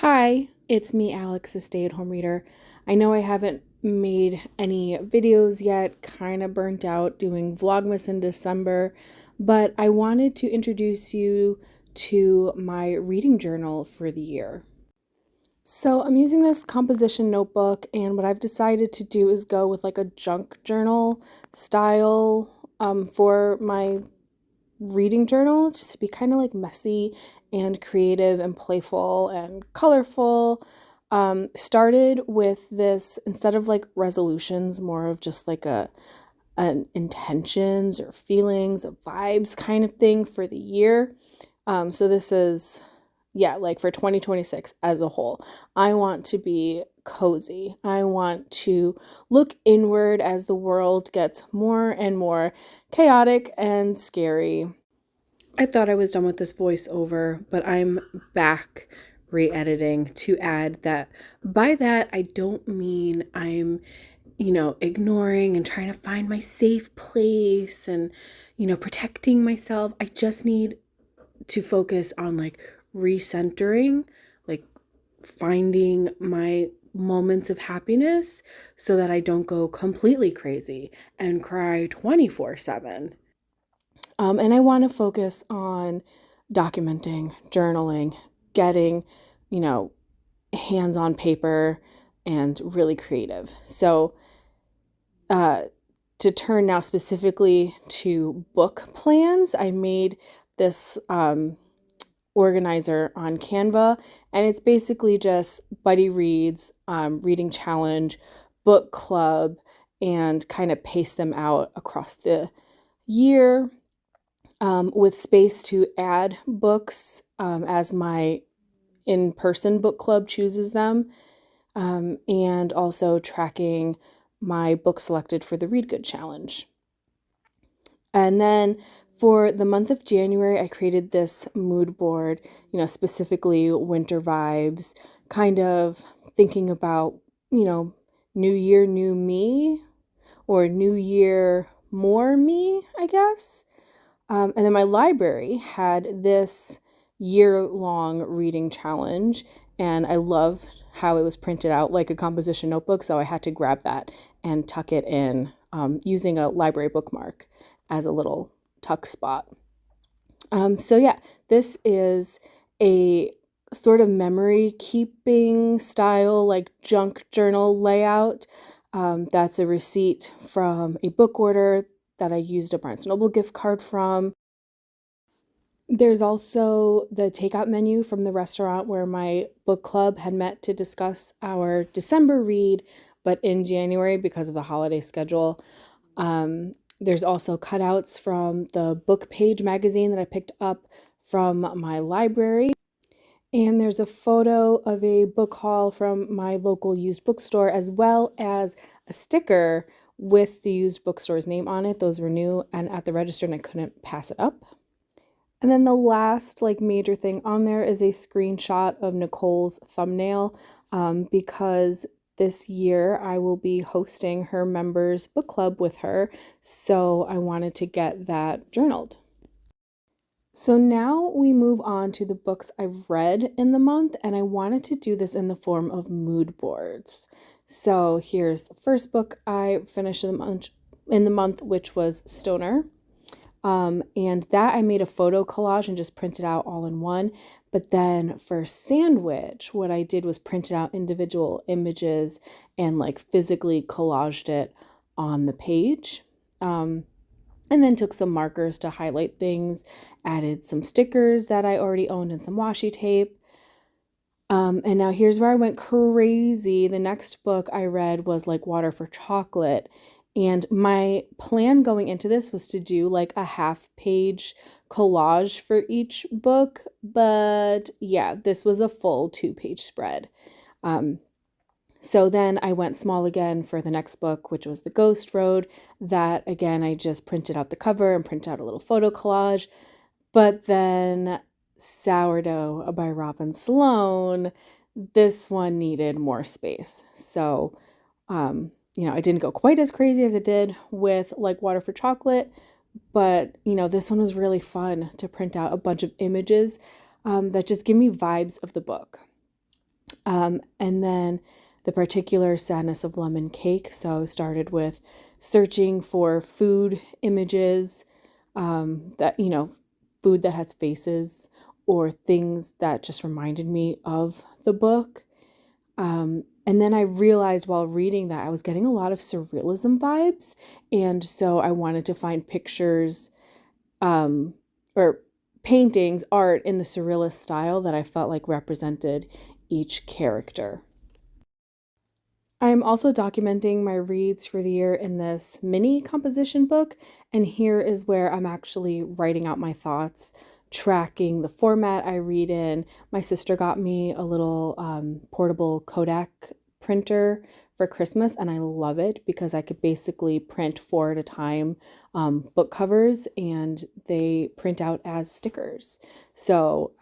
Hi, it's me, Alex, a stay-at-home reader. I know I haven't made any videos yet, kind of burnt out doing Vlogmas in December, but I wanted to introduce you to my reading journal for the year. So I'm using this composition notebook, and what I've decided to do is go with like a junk journal style for my reading journal, just to be kind of like messy and creative and playful and colorful. Started with this instead of like resolutions, more of just like an intentions or feelings, of vibes kind of thing for the year. So this is, yeah, like for 2026 as a whole. I want to be cozy. I want to look inward as the world gets more and more chaotic and scary. I thought I was done with this voiceover, but I'm back re-editing to add that by that I don't mean I'm ignoring and trying to find my safe place and protecting myself. I just need to focus on like recentering, like finding my moments of happiness so that I don't go completely crazy and cry 24/7. And I want to focus on documenting, journaling, getting, you know, hands on paper and really creative. So, uh, to turn now specifically to book plans, I made this organizer on Canva, and it's basically just buddy reads, reading challenge, book club, and kind of paste them out across the year, with space to add books as my in person book club chooses them, and also tracking my book selected for the Read Good Challenge. And then for the month of January, I created this mood board, specifically winter vibes, kind of thinking about, you know, new year, new me, or new year, more me, I guess. And then my library had this year-long reading challenge, and I love how it was printed out like a composition notebook, so I had to grab that and tuck it in using a library bookmark as a little tuck spot. So yeah, this is a sort of memory keeping style, like junk journal layout. That's a receipt from a book order that I used a Barnes Noble gift card from. There's also the takeout menu from the restaurant where my book club had met to discuss our December read, but in January because of the holiday schedule. There's also cutouts from the Book Page magazine that I picked up from my library. And there's a photo of a book haul from my local used bookstore, as well as a sticker with the used bookstore's name on it. Those were new and at the register, and I couldn't pass it up. And then the last like major thing on there is a screenshot of Nicole's thumbnail, because this year I will be hosting her members book club with her. So I wanted to get that journaled. So now we move on to the books I've read in the month, and I wanted to do this in the form of mood boards. So here's the first book I finished in the month, which was Stoner. And that I made a photo collage and just printed out all in one. But then for Sandwich, what I did was printed out individual images and like physically collaged it on the page. And then took some markers to highlight things, added some stickers that I already owned and some washi tape. And now here's where I went crazy. The next book I read was like Water for Chocolate. And my plan going into this was to do like a half page collage for each book. But yeah, this was a full 2-page spread. So then I went small again for the next book, which was The Ghost Road. That again, I just printed out the cover and printed out a little photo collage. But then Sourdough by Robin Sloan, this one needed more space. So, I didn't go quite as crazy as I did with like Water for Chocolate, but this one was really fun to print out a bunch of images that just give me vibes of the book. And then The Particular Sadness of Lemon Cake. So I started with searching for food images, that, food that has faces or things that just reminded me of the book. And then I realized while reading that I was getting a lot of surrealism vibes. And so I wanted to find pictures, or paintings, art in the surrealist style that I felt like represented each character. I am also documenting my reads for the year in this mini composition book, and here is where I'm actually writing out my thoughts, tracking the format I read in. My sister got me a little portable Kodak printer for Christmas, and I love it because I could basically print four at a time book covers, and they print out as stickers. So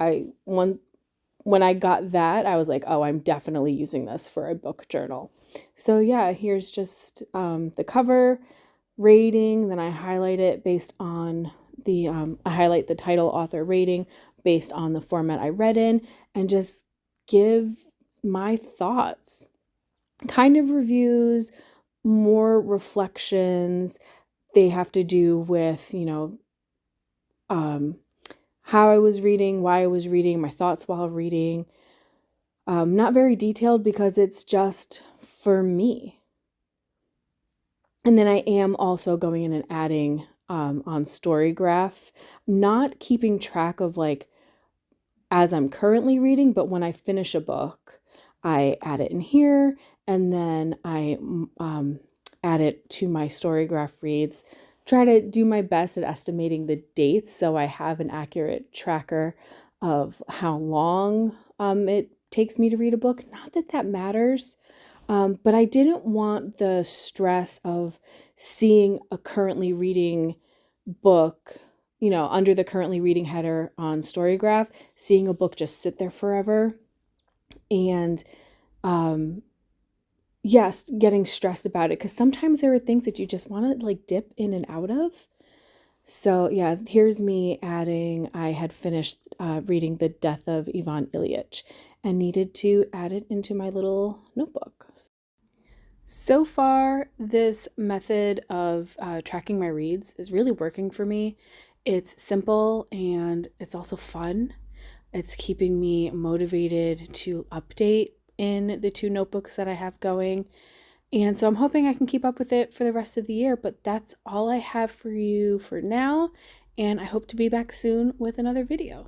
when I got that, I was like, oh, I'm definitely using this for a book journal. So yeah, here's just the cover, rating, then I highlight it based on I highlight the title, author, rating based on the format I read in, and just give my thoughts. Kind of reviews, more reflections. They have to do with, how I was reading, why I was reading, my thoughts while reading. Not very detailed because it's just for me. And then I am also going in and adding on Storygraph, not keeping track of like as I'm currently reading, but when I finish a book, I add it in here, and then I add it to my Storygraph reads. Try to do my best at estimating the dates so I have an accurate tracker of how long it takes me to read a book. Not that that matters, but I didn't want the stress of seeing a currently reading book, under the currently reading header on Storygraph, seeing a book just sit there forever. And yes, getting stressed about it because sometimes there are things that you just want to like dip in and out of. So yeah, here's me adding, I had finished reading The Death of Ivan Ilyich and needed to add it into my little notebook. So far, this method of tracking my reads is really working for me. It's simple and it's also fun. It's keeping me motivated to update in the two notebooks that I have going. And so I'm hoping I can keep up with it for the rest of the year, but that's all I have for you for now. And I hope to be back soon with another video.